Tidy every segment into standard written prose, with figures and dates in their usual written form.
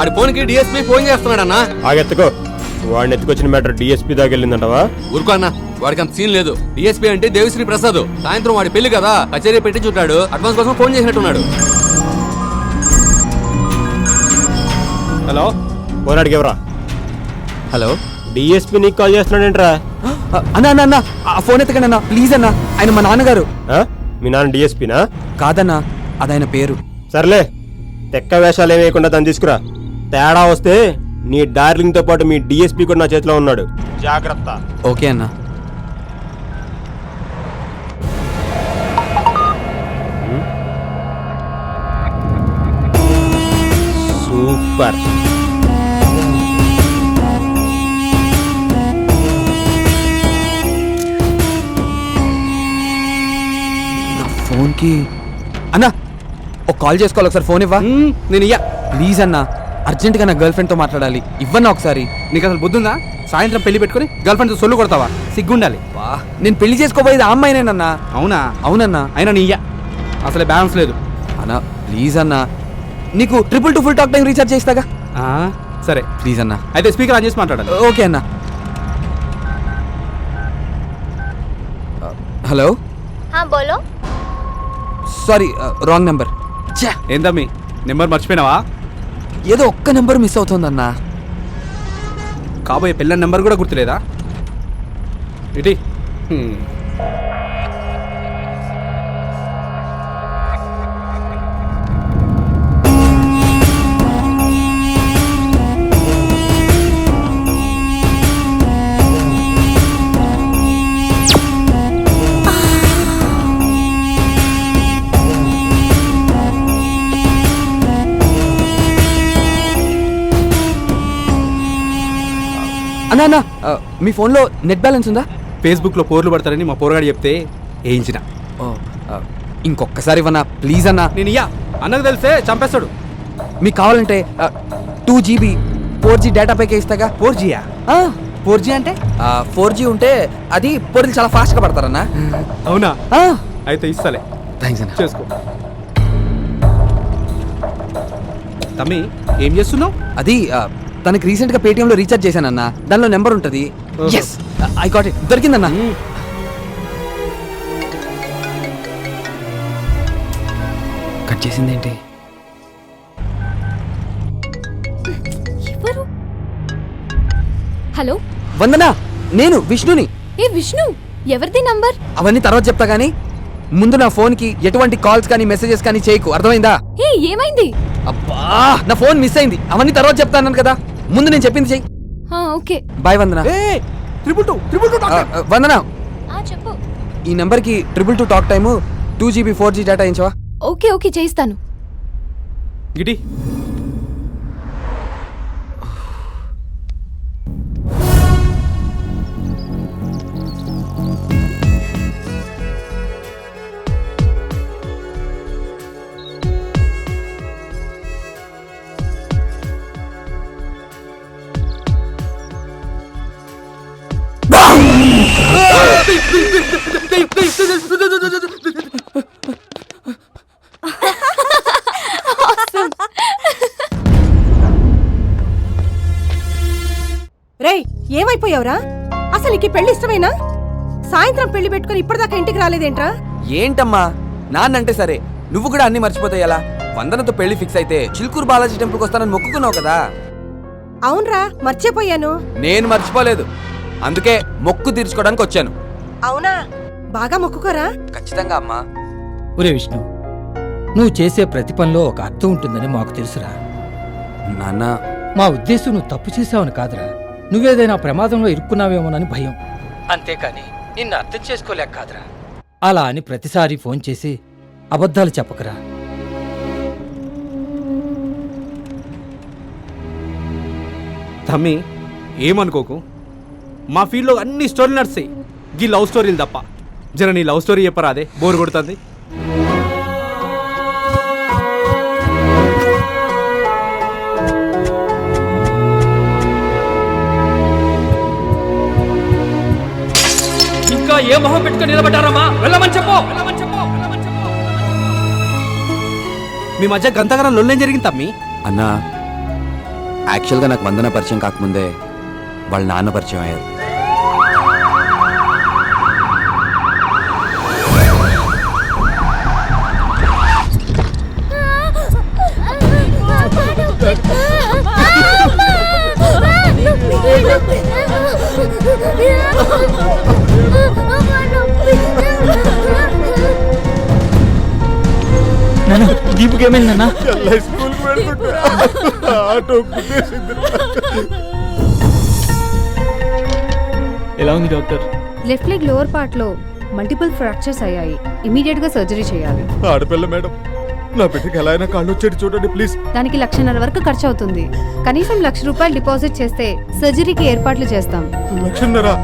ఆడి phone కి DSP phone చేస్తున్నాడన్నా. ఆగెత్తుకో, వాడిని ఎత్తుకొచ్చిన matter DSP దాకా వెళ్ళిందంటవా? ఊరుకో అన్న, వాడికి అంత సీన్ లేదు. డిఎస్పీ అంటే దేవిశ్రీ ప్రసాద్. సాయంత్రం వాడి పెళ్లి కదా, కచేరీ పెట్టి చుట్టాడు. అడ్వాన్స్ కోసం ఫోన్ చేసినట్టున్నాడు. హలో, ఫోన్ అడిగేవరా? హలో, డిఎస్పీ నీకు కాల్ చేస్తున్నాడేంట్రా? అన్నా అన్న అన్న ఆ ఫోన్ ఎత్తకండి అన్న ప్లీజ్ అన్న. ఆయన మా నాన్నగారు. మీ నాన్న డిఎస్పీనా? కాదన్నా, అదైన పేరు. సర్లే, తెక్క వేషాలు ఏమేయకుండా తను తీసుకురా. తేడా వస్తే నీ డార్లింగ్ తో పాటు మీ డిఎస్పీ కూడా నా చేతిలో ఉన్నాడు, జాగ్రత్త. ఓకే అన్న. సూపర్. ఫోన్ కి అన్నా ఒక కాల్ చేసుకోవాలి, ఒకసారి ఫోన్ ఇవ్వా. నేను ఇయ్యా. ప్లీజ్ అన్నా, అర్జెంట్ గా నా గర్ల్ ఫ్రెండ్ తో మాట్లాడాలి. ఇవ్వన్నా ఒకసారి. నీకు అసలు బుద్ధుందా? సాయంత్రం పెళ్లి పెట్టుకుని గర్ల్ ఫ్రెండ్ సొల్లు కొడతావా? సిగ్గుండాలి. నేను పెళ్లి చేసుకోబోయేది ఆ అమ్మాయినేనన్నా. అవునా? అవునన్నా. అయినా నీ ఇయ్యా, అసలే బ్యాలెన్స్ లేదు. అన్నా ప్లీజ్ అన్నా, నీకు 222 ఫుల్ టాక్ టైం రీఛార్జ్ చేస్తాగా. సరే ప్లీజ్ అన్నా. అయితే స్పీకర్ ఆన్ చేసి మాట్లాడాలి. ఓకే అన్నా. హలో. బోలో. Sorry, wrong number. ఏందమ్మీ, నెంబర్ మర్చిపోయినావా? ఏదో ఒక్క నెంబర్ మిస్ అవుతుందన్నా. కాబోయే పిల్లల నెంబర్ కూడా గుర్తులేదా? ఇటీ. అన్నా అన్నా, మీ ఫోన్లో నెట్ బ్యాలెన్స్ ఉందా? ఫేస్బుక్లో పోర్లు పడతారని మా పోరగాడు చెప్తే వేయించిన. ఇంకొకసారి ఇవ్వనా ప్లీజ్ అన్నా. నేను ఇయ్యా, అన్నకు తెలిస్తే చంపేస్తాడు. మీకు కావాలంటే 2GB 4G డేటా ప్యాకే ఇస్తాగా. 4Gయా? 4G అంటే 4G ఉంటే అది పొరులు చాలా ఫాస్ట్గా పడతారన్నా. అవునా? అయితే ఇస్తాలే. థ్యాంక్స్ అన్న. చేసుకో. తమ్మి ఏం చేస్తున్నావు? అది తనకి రీసెంట్గా పేటిఎంలో రీఛార్జ్ చేశానన్నా. దానిలో నెంబర్ ఉంటుంది. Yes, I got it. దొరికిందన్నా. కట్ చేసిందేంటి? ఎవరు? హలో వందనా, నేను విష్ణుని. ఏ విష్ణు, ఎవరిది నంబర్? అవన్నీ తర్వాత చెప్తా గానీ ముందు నా ఫోన్కి ఎటువంటి కాల్స్ కానీ మెసేజెస్ కానీ చేయకు, అర్థమైందా? ఏ ఏమైంది? అబ్బా, నా ఫోన్ మిస్ అయింది. అవన్నీ తర్వాత చెప్తాను కదా, ముందు నేను చెప్పింది చెయ్యి. ఓకే బాయ్ వందనా. 222 వందనా, చెప్పు. ఈ నెంబర్కి 222 talk time 2GB 4G data ఇచ్చావా? ఓకే ఓకే చేయిస్తాను. గిటి. రేయ్, ఏమైపోయావురా? అసలు నీకు పెళ్లి ఇష్టమేనా? సాయంత్రం పెళ్లి పెట్టుకుని ఇప్పటిదాకా ఇంటికి రాలేదేంట్రా? ఏంటమ్మా, నాన్నంటే సరే, నువ్వు కూడా అన్ని మర్చిపోతాయి ఎలా? వందనతో పెళ్లి ఫిక్స్ అయితే చిలుకూరు బాలాజీ టెంపుల్కి వస్తానని మొక్కుకున్నావు కదా. అవునరా, మర్చిపోయాను. నేను మర్చిపోలేదు, అందుకే మొక్కు తీర్చుకోవడానికి వచ్చాను. అవునా, బాగా మొక్కుకోరా. ఖచ్చితంగా అమ్మా. ఒరే విష్ణు, నువ్వు చేసే ప్రతి పనిలో ఒక అర్థం ఉంటుందని మాకు తెలుసురా. నాన్న, మా ఉద్దేశం నువ్వు తప్పు చేసావని కాదురా, నువ్వేదైనా ప్రమాదంలో ఇరుక్కున్నావేమోనని భయం. అంతేకాని నిన్ను అర్థం చేసుకోలేక కాదురా. అలా అని ప్రతిసారి ఫోన్ చేసి అబద్ధాలు చెప్పకరా. తమ్మి ఏమనుకోకు, మా ఫీల్డ్లో అన్ని స్టోరీలు నడుస్తాయి, గీ లవ్ స్టోరీలు తప్ప. జర నీ లవ్ స్టోరీ చెప్పరాదే, బోర్ కొడుతుంది. ఇంకా ఏ మొహం పెట్టుకుని నిలబడ్డారమ్మా? వెళ్ళమని చెప్పు. మీ మధ్య గంతగనం లొల్లేం జరిగింది తమ్మి? అన్నా, యాక్చువల్గా నాకు వందన పరిచయం కాకముందే వాళ్ళ నాన్న పరిచయం అయ్యారు. నాన్న దీపుకి ఏమైంది నాన్న? ఎలా ఉంది doctor? Left leg lower part లో మల్టిపుల్ ఫ్రాక్చర్స్ అయ్యాయి. ఇమీడియట్ గా సర్జరీ చేయాలి. ఆడపిల్ల మేడం, నా బిడ్డకి ఎలా అయినా కాళ్ళు వచ్చేది చూడండి ప్లీజ్. దానికి 1,50,000 వరకు ఖర్చు అవుతుంది. కనీసం ₹1,00,000 డిపాజిట్ చేస్తే సర్జరీకి ఏర్పాట్లు చేస్తాం. 1,00,000.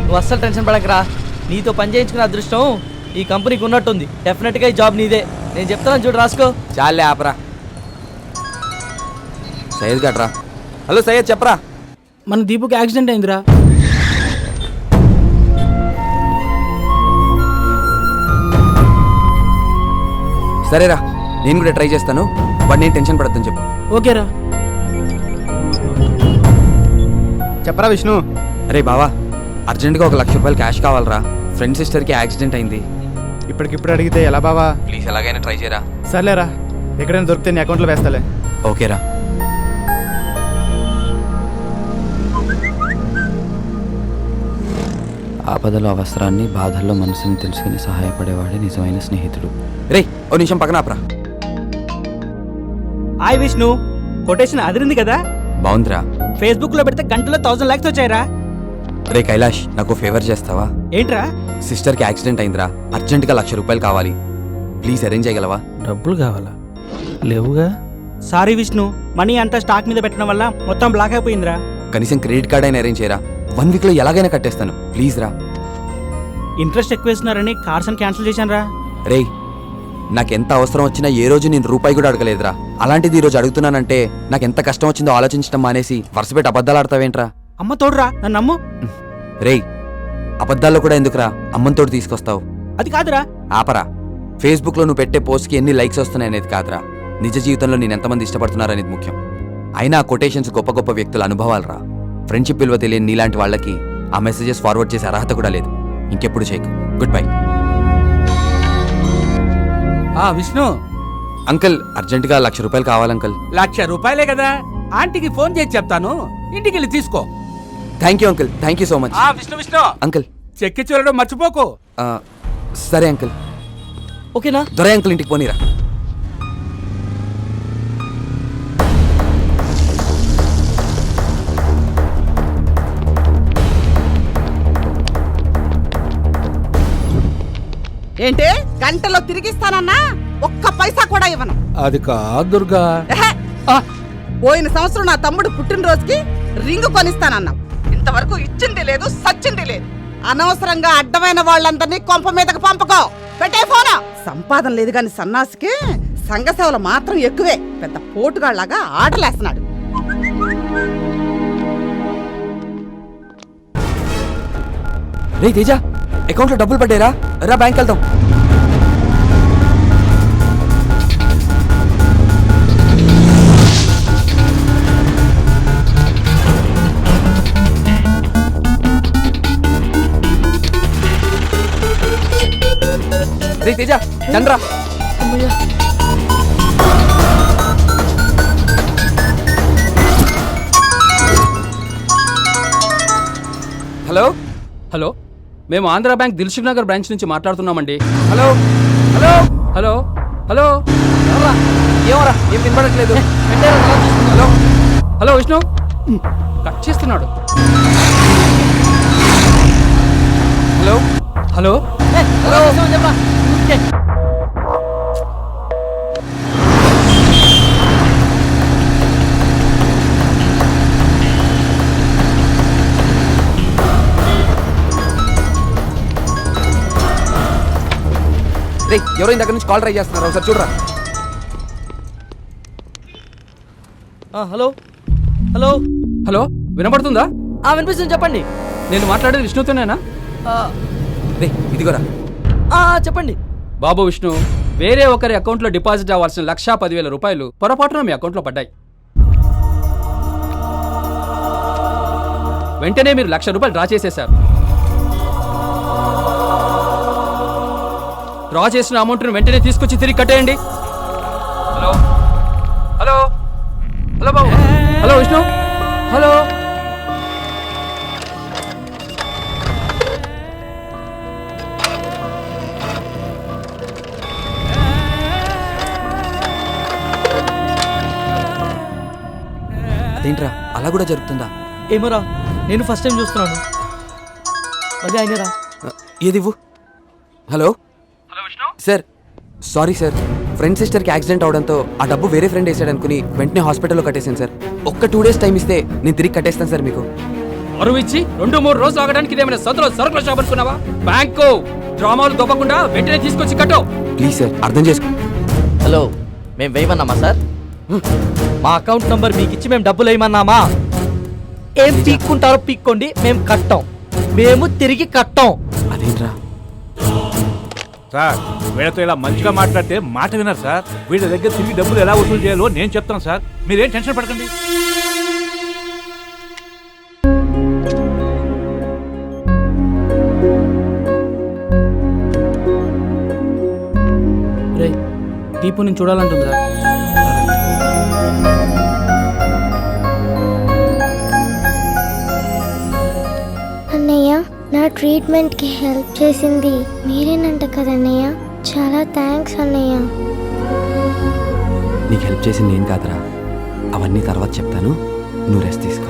నువ్వు అస్సలు టెన్షన్ పడకరా. నీతో పని చేయించుకున్న అదృష్టం ఈ కంపెనీకి ఉన్నట్టుంది. డెఫినెట్గా ఈ జాబ్ నీదే. నేను చెప్తాను చూడు, రాసుకో. చాలే ఆపరా. సయ్యద్ గట్రా. హలో సయ్యద్, చెప్పరా. మన దీపుకి యాక్సిడెంట్ అయిందిరా. సరేరా, నేను కూడా ట్రై చేస్తాను. బట్ నేను టెన్షన్ పడద్దని చెప్పు. ఓకేరా. చెప్పరా విష్ణు. అరే బావా, అర్జెంట్గా ఒక ₹1,00,000 క్యాష్ కావాలరా. ఫ్రెండ్ సిస్టర్కి యాక్సిడెంట్ అయింది. ఇప్పటికిప్పుడు అడిగితే ఎలా బావా? ప్లీజ్ ఎలాగైనా ట్రై చేయరా. సర్లేరా, ఎక్కడైనా దొరికితే నీ అకౌంట్లో వేస్తాలే. ఓకేరా. ఆపదలో అవసరాన్ని, బాధల్లో మనసుని తెలుసుకుని సహాయపడేవాడే నిజమైన స్నేహితుడు. రే ఓ నిమిషం పక్కన ఆపరా. హాయ్ విష్ణు, కొటేషన్ అదిరింది కదా. బాగుందిరా. ఫేస్బుక్ లో పెడితే గంటలో 1,000 లైక్స్ వచ్చాయిరా. రే కైలాష్, నాకు ఫేవర్ చేస్తావా? ఏంట్రా? సిస్టర్కి యాక్సిడెంట్ అయిందిరా. అర్జెంటుగా ₹1,00,000 కావాలి. ప్లీజ్ అరేంజ్ చేయగలవా? డబ్బులు కావాలా? లేవుగా. సారీ విష్ణు, మనీ అంతా స్టాక్ మీద పెట్టడం వల్ల మొత్తం బ్లాక్ అయిపోయిందిరా. కనీసం క్రెడిట్ కార్డ్ అయినా అరేంజ్ చేయరా. 1 వీక్లో ఎలాగైనా కట్టేస్తాను. ప్లీజ్ రా. ఇంట్రెస్ట్ ఎక్కువ వేస్తున్నారని కార్స్ అని క్యాన్సిల్ చేశాను రా. రే, నాకెంత అవసరం వచ్చినా ఏ రోజు నేను రూపాయి కూడా అడగలేదురా. అలాంటిది ఈ రోజు అడుగుతున్నానంటే నాకు ఎంత కష్టం వచ్చిందో ఆలోచించడం మానేసి వరుసపెట్టి అబద్ధాలు ఆడతావేంట్రా? అమ్మ తోడురా, నన్ను నమ్ము. రేయ్, అబద్ధాల్లో కూడా ఎందుకురా అమ్మని తోడు తీసుకొస్తావు? అది కాదురా. ఆపరా. ఫేస్బుక్లో నువ్వు పెట్టే పోస్ట్కి ఎన్ని లైక్స్ వస్తున్నాయనేది కాదురా, నిజ జీవితంలో నేను ఎంతమంది ఇష్టపడుతున్నారనేది ముఖ్యం. అయినా ఆ కొటేషన్స్ గొప్ప గొప్ప వ్యక్తుల అనుభవాలరా. ఫ్రెండ్షిప్ విలువ తెలియని నీలాంటి వాళ్ళకి ఆ మెసేజెస్ ఫార్వర్డ్ చేసే అర్హత కూడా లేదు. ఇంకెప్పుడు చేయకు. Good bye. విష్ణు, అంకుల్, అర్జెంటుగా ₹1,00,000 కావాలి అంకుల్. ₹1,00,000 కదా. ఆంటీకి ఫోన్ చేసి చెప్తాను, ఇంటికి వెళ్ళి తీసుకో. Thank you uncle, thank you so much. Vishnu uncle, చెక్కి చూడడం మర్చిపోకు. సరే అంకుల్. ఓకేనా? దొరై అంకుల్ ఇంటికి పోనీరా. ఏంటే గంటలో తిరిగిస్తానన్నా ఒక్క పైసా కూడా ఇవ్వను. అది కాదు దుర్గా. ఎహె. పోయిన సంవత్సరం నా తమ్ముడు పుట్టినరోజుకి రింగు కొనిస్తానన్నావు. ఇంతవరకు ఇచ్చింది లేదు, సచ్చింది లేదు. అనవసరంగా అడ్డమైన వాళ్ళందరినీ కొంప మీదకి పంపకో. పెట్టే ఫోనా. సంపాదన లేదు గాని సన్నాసికి సంఘ సేవలు మాత్రం ఎక్కువే. పెద్ద పోటుగాళ్లాగా ఆటలేస్తున్నాడు. రే తేజ, అకౌంట్లో డబ్బులు పడ్డారా? రా బ్యాంక్ వెళ్దాం. రే తేజ, చంద్ర. హలో హలో, మేము Andhra bank Dilsukhnagar branch నుంచి మాట్లాడుతున్నామండి. హలో హలో హలో హలో ఏమరా, ఏం వినపడట్లేదు. హలో హలో విష్ణు, కట్ చేస్తున్నాడు. Hello hello hello. రే, ఎవరో ఇంత దగ్గర నుంచి కాల్ ట్రై చేస్తున్నారు, ఒకసారి చూడరా. Hello hello. హలో, వినపడుతుందా? వినిపిస్తుంది, చెప్పండి. నేను మాట్లాడేది విష్ణుతోనేనా? రే ఇదిగోరా. చెప్పండి. బాబు విష్ణు, వేరే ఒకరి అకౌంట్లో డిపాజిట్ అవ్వాల్సిన 1,10,000 రూపాయలు పొరపాటున మీ అకౌంట్లో పడ్డాయి. వెంటనే మీరు 1,00,000 రూపాయలు డ్రా చేసేశారు. డ్రా చేసిన అమౌంట్ను వెంటనే తీసుకొచ్చి తిరిగి కట్టేయండి. హలో హలో హలో బాబు, హలో విష్ణు, హలో. అదేంట్రా అలా కూడా జరుగుతుందా? ఏమోరా, నేను ఫస్ట్ టైం చూస్తున్నాను. మళ్ళీ అయినరా? ఏదివ్వు. Hello sir, sorry sir, friend సిస్టర్కి యాక్సిడెంట్ అవడంతో ఆ డబ్బు వేరే ఫ్రెండ్ వేసాడు అనుకుని వెంటనే హాస్పిటల్లో కట్టేశాను సార్. ఒక్క 2 days టైం ఇస్తే నేను తిరిగి కట్టేస్తాను సార్ మీకు. అరువు ఇచ్చి 2-3 రోజులు ఆగడానికి ఇదేమైనా సొంతలో సరుకుల షాప్ అనుకున్నావా? బ్యాంకు డ్రామాలు దొబ్బకుండా వెంటనే తీసుకొచ్చి కట్టో. ప్లీజ్ సార్ అర్థం చేసుకో. హలో, మేము వేయమన్నామా సార్? మా అకౌంట్ నంబర్ మీకు ఇచ్చి మేము డబ్బులు వేయమన్నామా? ఏం పీక్కుంటారో పీక్కోండి, మేము కట్టాం. మేము తిరిగి కట్టాం. అదేంట్రా? సార్ వీళ్ళతో ఇలా మంచిగా మాట్లాడితే మాట విన్నారు సార్. వీళ్ళ దగ్గర తిరిగి డబ్బులు ఎలా వసూలు చేయాలో నేను చెప్తాను సార్. మీరేం టెన్షన్ పడకండి. రే, దీపు నేను చూడాలంటుందిరా. అన్నయ్య, నా ట్రీట్మెంట్కి హెల్ప్ చేసింది మీరేనంట కదన్నయ్య. చాలా థ్యాంక్స్ అన్నయ్య. నీకు హెల్ప్ చేసింది ఏం కాదురా, అవన్నీ తర్వాత చెప్తాను. నువ్వు రెస్ట్ తీసుకో.